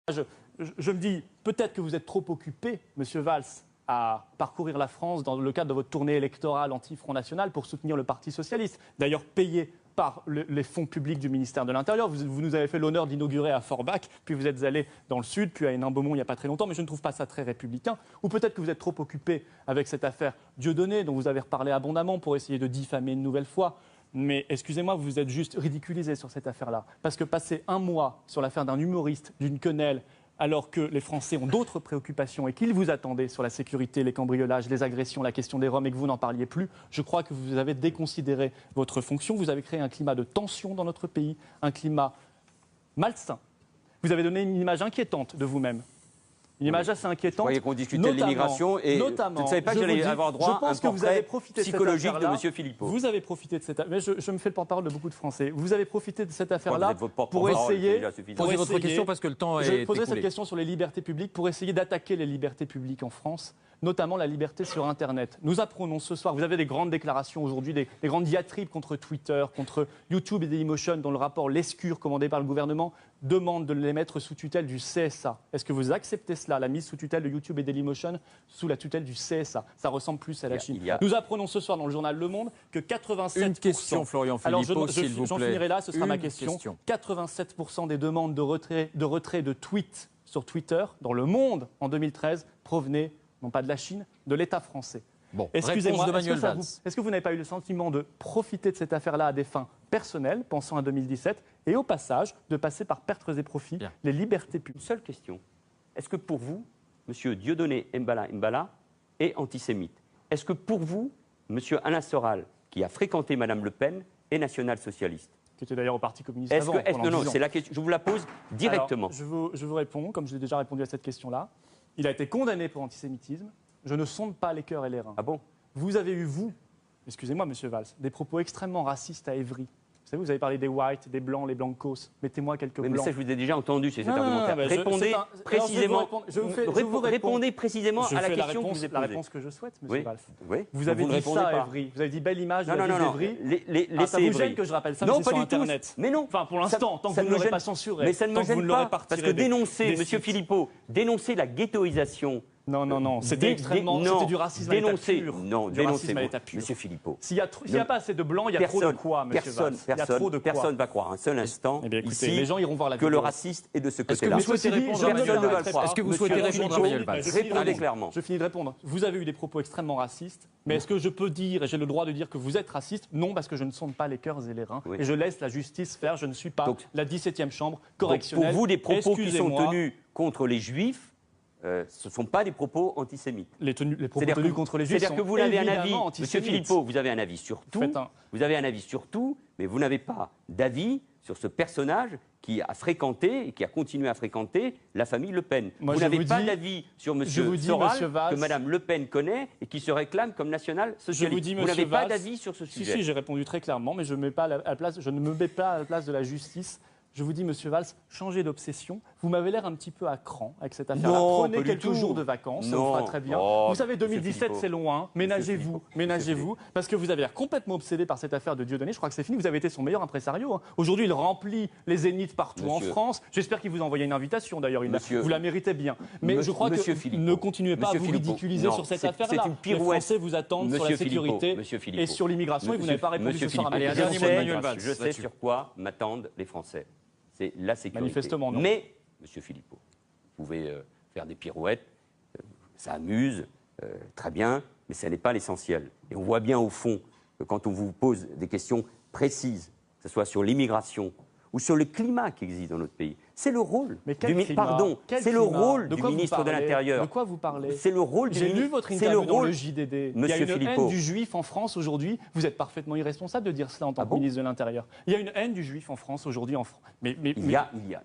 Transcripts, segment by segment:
Je me dis, peut-être que vous êtes trop occupé, Monsieur Valls, à parcourir la France dans le cadre de votre tournée électorale anti-Front National pour soutenir le Parti Socialiste, d'ailleurs payé par les fonds publics du ministère de l'Intérieur. Vous nous avez fait l'honneur d'inaugurer à Forbach, puis vous êtes allé dans le sud, puis à Hénin-Beaumont il n'y a pas très longtemps, mais je ne trouve pas ça très républicain. Ou peut-être que vous êtes trop occupé avec cette affaire Dieudonné, dont vous avez reparlé abondamment pour essayer de diffamer une nouvelle fois. Mais excusez-moi, vous vous êtes juste ridiculisé sur cette affaire-là. Parce que passer un mois sur l'affaire d'un humoriste, d'une quenelle, alors que les Français ont d'autres préoccupations et qu'ils vous attendaient sur la sécurité, les cambriolages, les agressions, la question des Roms et que vous n'en parliez plus, je crois que vous avez déconsidéré votre fonction. Vous avez créé un climat de tension dans notre pays, un climat malsain. Vous avez donné une image inquiétante de vous-même. Une image assez inquiétante. Vous croyez qu'on discutait de l'immigration et je ne savais pas que j'allais avoir droit à un portrait psychologique de M. Philippot. Vous avez profité de cette affaire, mais je me fais le porte-parole de beaucoup de Français. Vous avez profité de cette affaire-là pour essayer... Posez votre question parce que le temps est écoulé. Je poserai cette question sur les libertés publiques pour essayer d'attaquer les libertés publiques en France, notamment la liberté sur Internet. Nous apprenons ce soir, vous avez des grandes déclarations aujourd'hui, des grandes diatribes contre Twitter, contre YouTube et Dailymotion, dont le rapport Lescure, commandé par le gouvernement, demande de les mettre sous tutelle du CSA. Est-ce que vous acceptez cela, la mise sous tutelle de YouTube et Dailymotion sous la tutelle du CSA? Ça ressemble plus à la Chine. Nous apprenons ce soir dans le journal Le Monde que 87%... Une question, Florian Philippot, s'il vous plaît. J'en finirai là, ce sera ma question. 87% des demandes de retrait de tweets sur Twitter dans le monde en 2013 provenaient, non pas de la Chine, de l'État français. Bon, excusez-moi, est-ce que vous n'avez pas eu le sentiment de profiter de cette affaire-là à des fins personnelles, pensant à 2017, et au passage, de passer par pertes et profits les libertés publiques? Une seule question. Est-ce que pour vous, M. Dieudonné Mbala est antisémite? Est-ce que pour vous, M. Alain Soral, qui a fréquenté Mme Le Pen, est national-socialiste? Qui était d'ailleurs au Parti communiste avant. Non, c'est la question. Je vous la pose directement. Alors, je vous réponds, comme je l'ai déjà répondu à cette question-là. Il a été condamné pour antisémitisme. Je ne sonde pas les cœurs et les reins. Ah bon? Vous avez eu, excusez-moi, Monsieur Valls, des propos extrêmement racistes à Évry. Vous savez, vous avez parlé des whites, des blancs, les blancos. Mettez-moi quelques blancs. Mais ça, je vous ai déjà entendu, c'est cet argumentaire. Répondez précisément. Répondez précisément à la question que vous avez posée. La réponse que je souhaite, Monsieur Valls. Oui. Vous avez dit ça à Évry. Vous avez dit belle image de la ville d'Évry. Ça vous gêne que je rappelle ça, non, pas sur du tout. Internet. Mais non. Enfin, pour l'instant, tant que vous ne l'aurez pas censuré. Mais ça ne me gêne pas, parce que dénoncer, Monsieur Philippot, dénoncer la ghettoisation. Non, c'était extrêmement... C'était du racisme à l'état pur. Non, dénoncez, Monsieur Philippot. S'il n'y a pas assez de blancs, il y a trop de quoi, Monsieur Valls? Personne ne va croire un seul instant ici les gens iront voir la que le raciste est de ce côté-là. Est-ce que vous souhaitez répondre à Manuel Valls? Répondez clairement. Je finis de répondre. Vous avez eu des propos extrêmement racistes, mais est-ce que je peux dire, et j'ai le droit de dire que vous êtes raciste? Non, parce que je ne sonde pas les cœurs et les reins, et je laisse la justice faire. Je ne suis pas la 17e chambre correctionnelle. Pour vous, des propos qui sont tenus contre les Juifs, ce ne sont pas des propos antisémites. Les propos tenus contre les Juifs sont C'est-à-dire que vous avez un avis, Monsieur Philippot, vous avez un avis sur tout, mais vous n'avez pas d'avis sur ce personnage qui a fréquenté et qui a continué à fréquenter la famille Le Pen. Vous n'avez pas d'avis sur M. Soral, que Mme Le Pen connaît et qui se réclame comme national-socialiste. Vous n'avez pas d'avis sur ce sujet. Si, j'ai répondu très clairement, mais je ne me mets pas à la place de la justice. Je vous dis, Monsieur Valls, changez d'obsession. Vous m'avez l'air un petit peu à cran avec cette affaire. Prenez quelques jours de vacances, ça vous fera très bien. Vous savez, 2017, c'est loin. Ménagez-vous, parce que vous avez l'air complètement obsédé par cette affaire de Dieudonné. Je crois que c'est fini. Vous avez été son meilleur impresario. Aujourd'hui, il remplit les zéniths partout en France. J'espère qu'il vous a envoyé une invitation, d'ailleurs. Vous la méritez bien. Mais je crois que ne continuez pas à vous ridiculiser sur cette affaire-là. Les Français vous attendent sur la sécurité et sur l'immigration et vous n'avez pas répondu ce soir à ma question. Je sais sur quoi m'attendent les Français. C'est la sécurité. Manifestement, non. Mais, Monsieur Philippot, vous pouvez faire des pirouettes, ça amuse, très bien, mais ça n'est pas l'essentiel. Et on voit bien au fond que quand on vous pose des questions précises, que ce soit sur l'immigration ou sur le climat qui existe dans notre pays, c'est le rôle du ministre de l'Intérieur. De quoi vous parlez? C'est le rôle du ministre. J'ai lu votre interview dans le JDD. Il y a une haine du juif en France aujourd'hui. Vous êtes parfaitement irresponsable de dire cela en tant que ministre de l'Intérieur. Il y a une haine du juif en France aujourd'hui. Mais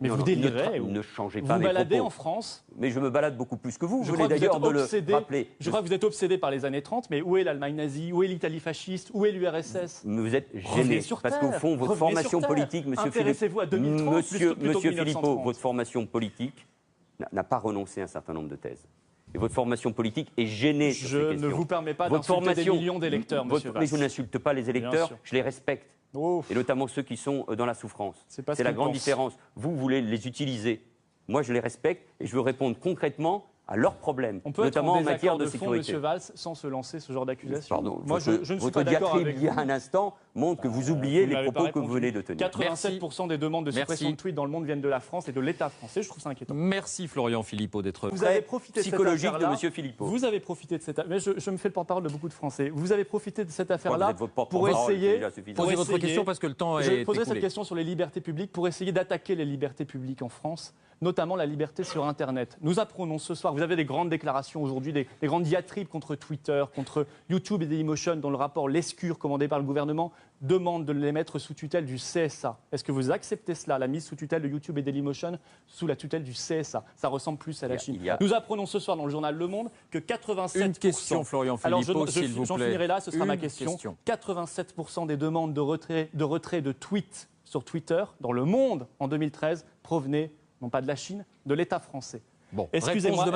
vous délirez. Ne changez pas mes propos. Vous baladez en France. Mais je me balade beaucoup plus que vous. Vous venez d'ailleurs de le rappeler. Je crois que vous êtes obsédé par les années 30, mais où est l'Allemagne nazie? Où est l'Italie fasciste? Où est l'URSS? Vous êtes gêné parce qu'au fond, votre formation politique, Monsieur Philippot, intéressez-vous à 2030 Monsieur Philippot, votre formation politique n'a pas renoncé à un certain nombre de thèses. Et votre formation politique est gênée sur ces questions. Je ne vous permets pas d'insulter des millions d'électeurs, Monsieur Valls. Mais je n'insulte pas les électeurs, je les respecte. Et notamment ceux qui sont dans la souffrance. C'est la grande différence. Vous voulez les utiliser. moi je les respecte et je veux répondre concrètement à leurs problèmes, on peut notamment être en matière de fond, sécurité. Monsieur Valls, sans se lancer ce genre d'accusation. Pardon, moi, je ne suis pas d'accord avec il y a un instant montre que vous oubliez les propos que vous venez de tenir. 87% des demandes de suppression de tweets dans le monde viennent de la France et de l'État français. Je trouve ça inquiétant. Merci Florian Philippot d'être psychologique de Monsieur Philippot. Vous avez profité de cette affaire. Mais je me fais le porte-parole de beaucoup de Français. Vous avez profité de cette affaire-là pour essayer. Posez votre question parce que le temps est écoulé. Je poserai cette question sur les libertés publiques pour essayer d'attaquer les libertés publiques en France, notamment la liberté sur Internet. Nous apprenons ce soir, vous avez des grandes déclarations aujourd'hui, des grandes diatribes contre Twitter, contre YouTube et Dailymotion, dont le rapport Lescure, commandé par le gouvernement, demande de les mettre sous tutelle du CSA. Est-ce que vous acceptez cela, la mise sous tutelle de YouTube et Dailymotion sous la tutelle du CSA? Ça ressemble plus à la Chine. Nous apprenons ce soir dans le journal Le Monde que 87%... Une question, Florian Philippot, s'il vous plaît. J'en finirai là, ce sera ma question. 87% des demandes de retrait de tweets sur Twitter dans le monde en 2013 provenaient non pas de la Chine, de l'État français. Bon, excusez-moi,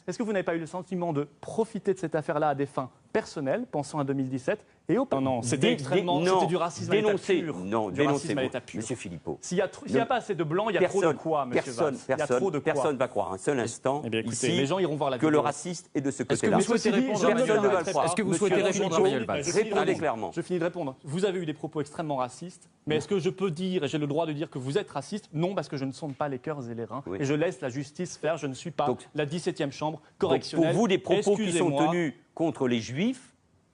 est-ce que vous n'avez pas eu le sentiment de profiter de cette affaire-là à des fins personnelles, pensant à 2017 et au... Non, c'était du racisme à l'état pur. Non, dénoncez, Monsieur Philippot. S'il n'y a pas assez de blanc, il y a trop de quoi, Monsieur Valls? Personne ne va croire un seul instant ici les gens iront voir la que le raciste est de ce côté-là. Est-ce que vous souhaitez répondre à Manuel Valls? Répondez clairement. Je finis de répondre. Vous avez eu des propos extrêmement racistes, mais est-ce que je peux dire, et j'ai le droit de dire que vous êtes raciste? Non, parce que je ne sonde pas les cœurs et les reins, et je laisse la justice faire. Je ne suis pas la 17e chambre correctionnelle. Pour vous, des propos qui sont tenus contre les Juifs,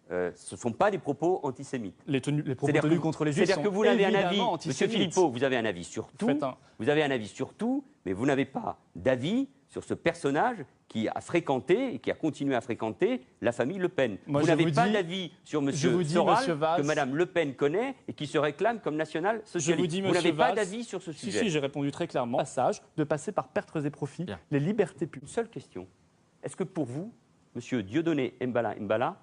ce ne sont pas des propos antisémites. Les propos tenus contre les Juifs sont c'est-à-dire que vous avez un avis, antisémites. Monsieur Philippot, vous avez un avis sur tout. Vous avez un avis sur tout, mais vous n'avez pas d'avis sur ce personnage qui a fréquenté et qui a continué à fréquenter la famille Le Pen. Vous n'avez pas d'avis sur M. Soral, que Mme Le Pen connaît et qui se réclame comme national-socialiste. Vous n'avez pas d'avis sur ce sujet. Si, j'ai répondu très clairement. Passage de passer par pertes et profits, les libertés publiques. Une seule question. Est-ce que pour vous, M. Dieudonné Mbala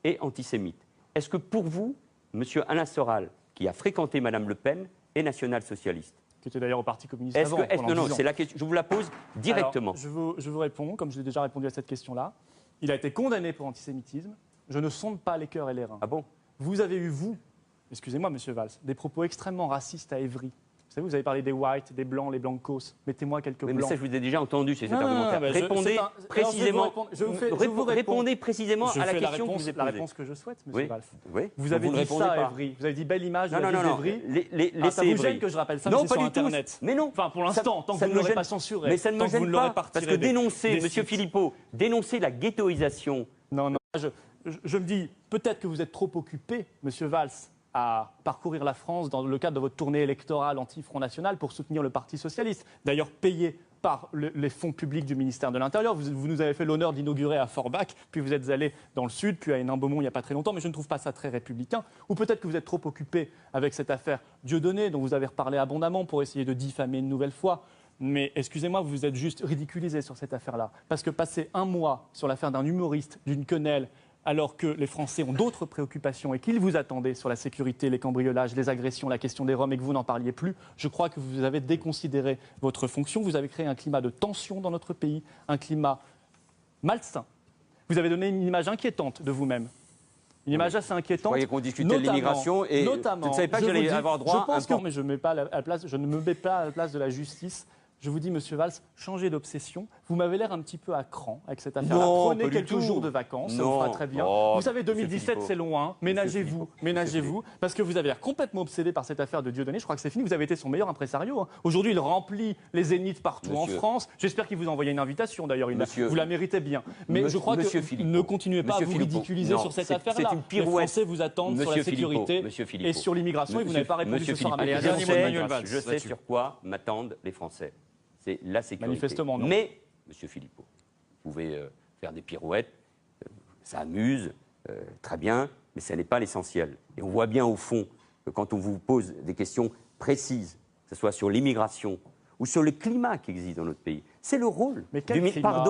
est antisémite? Est-ce que pour vous, M. Alain Soral, qui a fréquenté Mme Le Pen, est national-socialiste? Qui était d'ailleurs au Parti communiste avant. Non, c'est la question. Je vous la pose directement. Alors, je vous réponds, comme je l'ai déjà répondu à cette question-là. Il a été condamné pour antisémitisme. Je ne sonde pas les cœurs et les reins. Ah bon? Vous avez eu, excusez-moi, Monsieur Valls, des propos extrêmement racistes à Évry. Vous savez, vous avez parlé des whites, des blancs, les blancos. Mettez-moi quelques blancs. Mais ça, je vous ai déjà entendu, c'est cet argumentaire. Répondez précisément. Répondez précisément à la question que vous ai posée. La réponse que je souhaite, Monsieur Valls. Oui. Vous avez dit ça à Évry. Vous avez dit belle image de la ville d'Évry. Ça vous gêne que je rappelle ça, mais c'est sur Internet. Mais non. Enfin, pour l'instant, tant que vous ne l'aurez pas censuré. Mais ça ne me gêne pas, parce que dénoncer, Monsieur Philippot, dénoncer la ghettoisation. Non, je me dis, peut-être que vous êtes trop occupé, Monsieur Valls, à parcourir la France dans le cadre de votre tournée électorale anti-Front National pour soutenir le Parti socialiste, d'ailleurs payé par les fonds publics du ministère de l'Intérieur. Vous nous avez fait l'honneur d'inaugurer à Forbach, puis vous êtes allé dans le sud, puis à Hénin-Beaumont il n'y a pas très longtemps, mais je ne trouve pas ça très républicain. Ou peut-être que vous êtes trop occupé avec cette affaire Dieudonné, dont vous avez reparlé abondamment pour essayer de diffamer une nouvelle fois. Mais excusez-moi, vous êtes juste ridiculisé sur cette affaire-là. Parce que passer un mois sur l'affaire d'un humoriste, d'une quenelle, alors que les Français ont d'autres préoccupations et qu'ils vous attendaient sur la sécurité, les cambriolages, les agressions, la question des Roms et que vous n'en parliez plus, je crois que vous avez déconsidéré votre fonction. Vous avez créé un climat de tension dans notre pays, un climat malsain. Vous avez donné une image inquiétante de vous-même. Une image assez inquiétante. Vous croyez qu'on discutait de l'immigration et vous ne savez pas que j'allais avoir droit à un point. Mais je ne me mets pas à la place de la justice. Je vous dis, Monsieur Valls, changez d'obsession. Vous m'avez l'air un petit peu à cran avec cette affaire-là. Prenez quelques jours de vacances, ça vous fera très bien. Vous savez, 2017, c'est loin. Ménagez-vous, parce que vous avez l'air complètement obsédé par cette affaire de Dieudonné. Je crois que c'est fini. Vous avez été son meilleur impresario. Aujourd'hui, il remplit les zéniths partout en France. J'espère qu'il vous a envoyé une invitation, d'ailleurs. Vous la méritez bien. Mais je crois que ne continuez pas à vous ridiculiser sur cette affaire-là. Les Français vous attendent sur la sécurité et sur l'immigration et vous n'avez pas répondu ce soir à ma question. Je sais sur quoi m'attendent les Français. C'est la sécurité. Manifestement, non. Mais, Monsieur Philippot, vous pouvez faire des pirouettes, ça amuse, très bien, mais ce n'est pas l'essentiel. Et on voit bien au fond que quand on vous pose des questions précises, que ce soit sur l'immigration ou sur le climat qui existe dans notre pays, c'est le rôle du... Pardon.